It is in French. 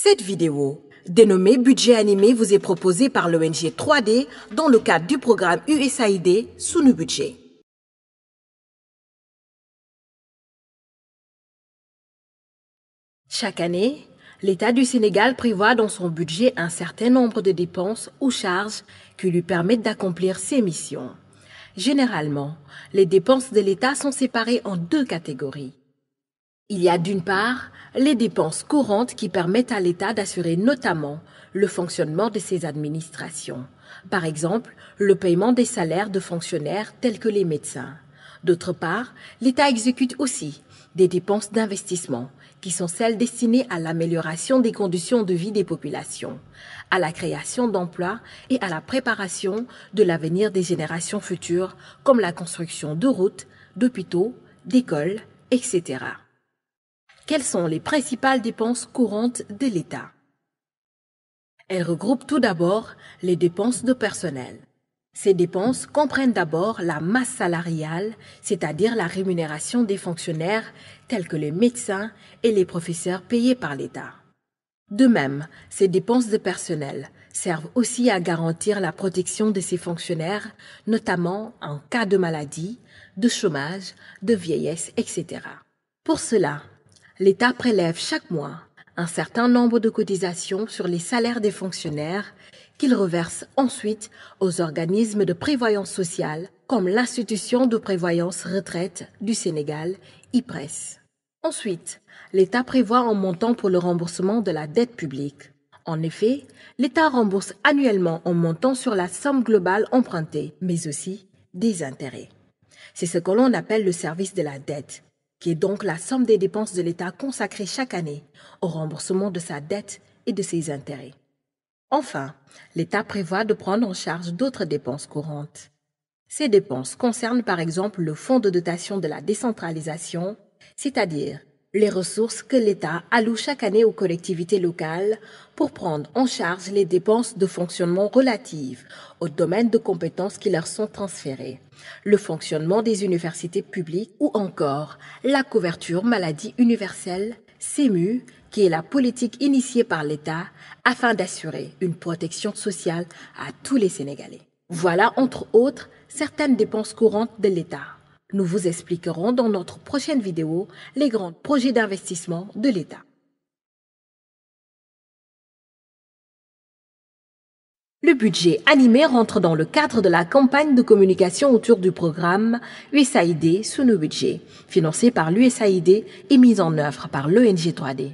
Cette vidéo, dénommée Budget animé, vous est proposée par l'ONG 3D dans le cadre du programme USAID Sunu Budget. Chaque année, l'État du Sénégal prévoit dans son budget un certain nombre de dépenses ou charges qui lui permettent d'accomplir ses missions. Généralement, les dépenses de l'État sont séparées en deux catégories. Il y a d'une part les dépenses courantes qui permettent à l'État d'assurer notamment le fonctionnement de ses administrations. Par exemple, le paiement des salaires de fonctionnaires tels que les médecins. D'autre part, l'État exécute aussi des dépenses d'investissement qui sont celles destinées à l'amélioration des conditions de vie des populations, à la création d'emplois et à la préparation de l'avenir des générations futures, comme la construction de routes, d'hôpitaux, d'écoles, etc. Quelles sont les principales dépenses courantes de l'État? Elles regroupent tout d'abord les dépenses de personnel. Ces dépenses comprennent d'abord la masse salariale, c'est-à-dire la rémunération des fonctionnaires tels que les médecins et les professeurs payés par l'État. De même, ces dépenses de personnel servent aussi à garantir la protection de ces fonctionnaires, notamment en cas de maladie, de chômage, de vieillesse, etc. Pour cela, l'État prélève chaque mois un certain nombre de cotisations sur les salaires des fonctionnaires qu'il reverse ensuite aux organismes de prévoyance sociale comme l'Institution de prévoyance retraite du Sénégal, IPRES. Ensuite, l'État prévoit un montant pour le remboursement de la dette publique. En effet, l'État rembourse annuellement un montant sur la somme globale empruntée, mais aussi des intérêts. C'est ce que l'on appelle le service de la dette, qui est donc la somme des dépenses de l'État consacrée chaque année au remboursement de sa dette et de ses intérêts. Enfin, l'État prévoit de prendre en charge d'autres dépenses courantes. Ces dépenses concernent par exemple le fonds de dotation de la décentralisation, c'est-à-dire les ressources que l'État alloue chaque année aux collectivités locales pour prendre en charge les dépenses de fonctionnement relatives aux domaines de compétences qui leur sont transférés, le fonctionnement des universités publiques ou encore la couverture maladie universelle, CEMU, qui est la politique initiée par l'État afin d'assurer une protection sociale à tous les Sénégalais. Voilà, entre autres, certaines dépenses courantes de l'État. Nous vous expliquerons dans notre prochaine vidéo les grands projets d'investissement de l'État. Le budget animé rentre dans le cadre de la campagne de communication autour du programme USAID Sunu Budget, financé par l'USAID et mis en œuvre par l'ONG 3D.